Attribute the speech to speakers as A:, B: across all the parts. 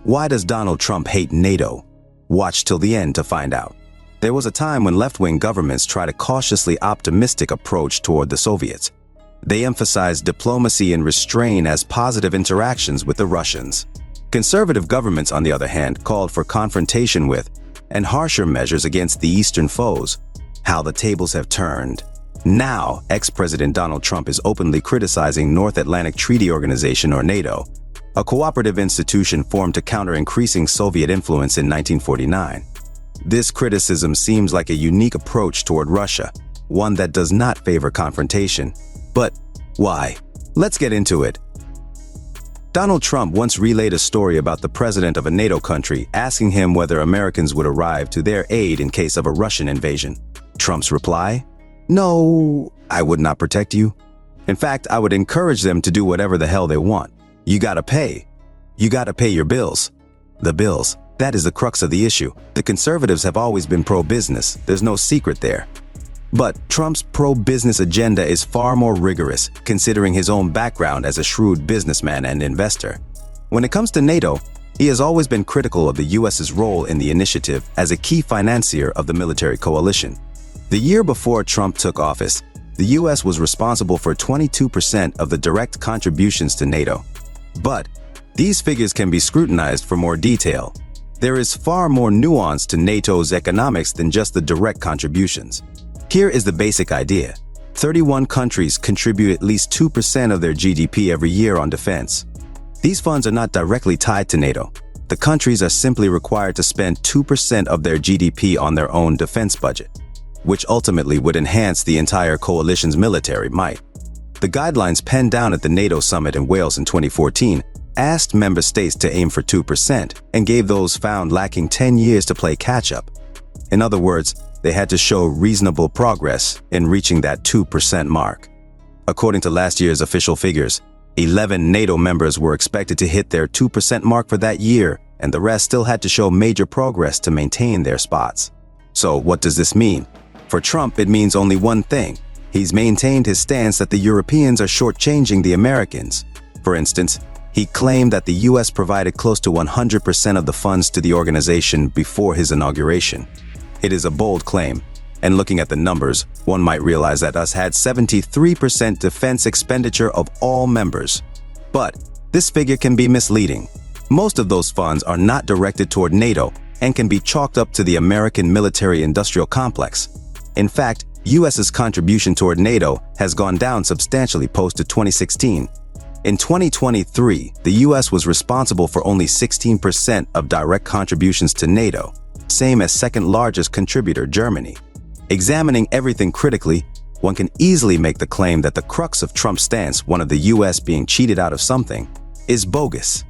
A: Why does Donald Trump hate NATO? Watch till the end to find out. There was a time when left-wing governments tried a cautiously optimistic approach toward the Soviets. They emphasized diplomacy and restraint as positive interactions with the Russians. Conservative governments, on the other hand, called for confrontation with and harsher measures against the Eastern foes. How the tables have turned. Now, ex-President Donald Trump is openly criticizing North Atlantic Treaty Organization, or NATO, a cooperative institution formed to counter increasing Soviet influence in 1949. This criticism seems like a unique approach toward Russia, one that does not favor confrontation. But why? Let's get into it. Donald Trump once relayed a story about the president of a NATO country asking him whether Americans would arrive to their aid in case of a Russian invasion. Trump's reply? No, I would not protect you. In fact, I would encourage them to do whatever the hell they want. You gotta pay. You gotta pay your bills. The bills, that is the crux of the issue. The conservatives have always been pro-business. There's no secret there. But Trump's pro-business agenda is far more rigorous, considering his own background as a shrewd businessman and investor. When it comes to NATO, he has always been critical of the US's role in the initiative as a key financier of the military coalition. The year before Trump took office, the US was responsible for 22% of the direct contributions to NATO. But these figures can be scrutinized for more detail. There is far more nuance to NATO's economics than just the direct contributions. Here is the basic idea. 31 countries contribute at least 2% of their GDP every year on defense. These funds are not directly tied to NATO. The countries are simply required to spend 2% of their GDP on their own defense budget, which ultimately would enhance the entire coalition's military might. The guidelines penned down at the NATO summit in Wales in 2014 asked member states to aim for 2% and gave those found lacking 10 years to play catch-up. In other words, they had to show reasonable progress in reaching that 2% mark. According to last year's official figures, 11 NATO members were expected to hit their 2% mark for that year, and the rest still had to show major progress to maintain their spots. So what does this mean? For Trump, it means only one thing. He's maintained his stance that the Europeans are shortchanging the Americans. For instance, he claimed that the US provided close to 100% of the funds to the organization before his inauguration. It is a bold claim, and looking at the numbers, one might realize that US had 73% defense expenditure of all members. But this figure can be misleading. Most of those funds are not directed toward NATO and can be chalked up to the American military-industrial complex. In fact, US's contribution toward NATO has gone down substantially post-2016. In 2023, the US was responsible for only 16% of direct contributions to NATO, same as second largest contributor Germany. Examining everything critically, one can easily make the claim that the crux of Trump's stance, one of the US being cheated out of something, is bogus.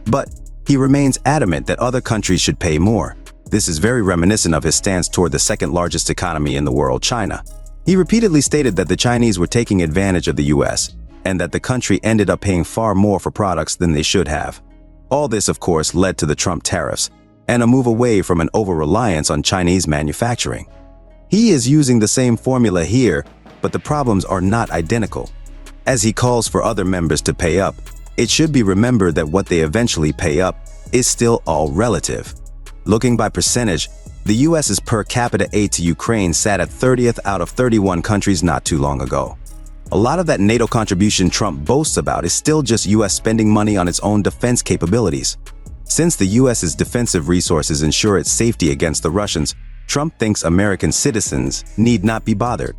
A: But he remains adamant that other countries should pay more. This is very reminiscent of his stance toward the second largest economy in the world, China. He repeatedly stated that the Chinese were taking advantage of the US and that the country ended up paying far more for products than they should have. All this, of course, led to the Trump tariffs and a move away from an over-reliance on Chinese manufacturing. He is using the same formula here, but the problems are not identical. As he calls for other members to pay up, it should be remembered that what they eventually pay up is still all relative. Looking by percentage, the US's per capita aid to Ukraine sat at 30th out of 31 countries not too long ago. A lot of that NATO contribution Trump boasts about is still just US spending money on its own defense capabilities. Since the US's defensive resources ensure its safety against the Russians, Trump thinks American citizens need not be bothered.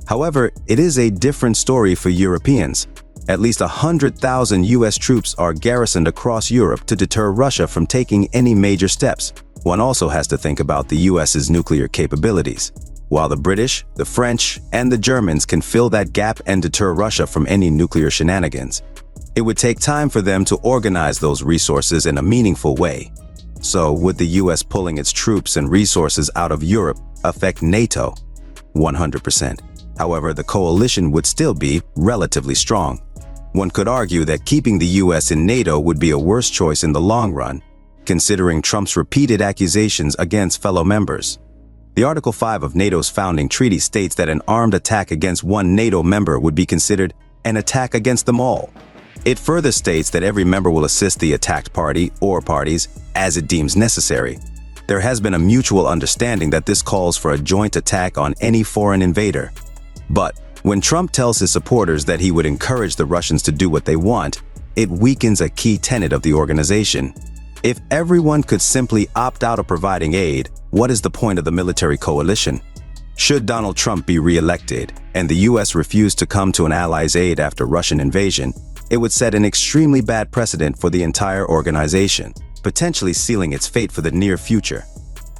A: However, it is a different story for Europeans. At least 100,000 US troops are garrisoned across Europe to deter Russia from taking any major steps. One also has to think about the US's nuclear capabilities. While the British, the French, and the Germans can fill that gap and deter Russia from any nuclear shenanigans, it would take time for them to organize those resources in a meaningful way. So, would the US pulling its troops and resources out of Europe affect NATO? 100%. However, the coalition would still be relatively strong. One could argue that keeping the US in NATO would be a worse choice in the long run, considering Trump's repeated accusations against fellow members. The Article 5 of NATO's founding treaty states that an armed attack against one NATO member would be considered an attack against them all. It further states that every member will assist the attacked party or parties as it deems necessary. There has been a mutual understanding that this calls for a joint attack on any foreign invader. But when Trump tells his supporters that he would encourage the Russians to do what they want, it weakens a key tenet of the organization. If everyone could simply opt out of providing aid, what is the point of the military coalition? Should Donald Trump be re-elected and the U.S. refuse to come to an ally's aid after Russian invasion, it would set an extremely bad precedent for the entire organization, potentially sealing its fate for the near future.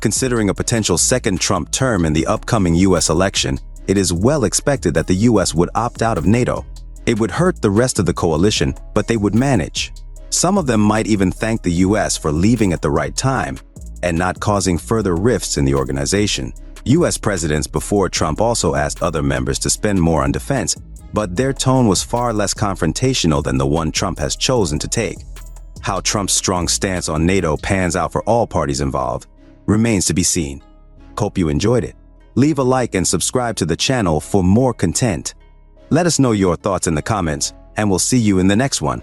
A: Considering a potential second Trump term in the upcoming U.S. election, it is well expected that the U.S. would opt out of NATO. It would hurt the rest of the coalition, but they would manage. Some of them might even thank the U.S. for leaving at the right time and not causing further rifts in the organization. U.S. presidents before Trump also asked other members to spend more on defense, but their tone was far less confrontational than the one Trump has chosen to take. How Trump's strong stance on NATO pans out for all parties involved remains to be seen. Hope you enjoyed it. Leave a like and subscribe to the channel for more content. Let us know your thoughts in the comments, and we'll see you in the next one.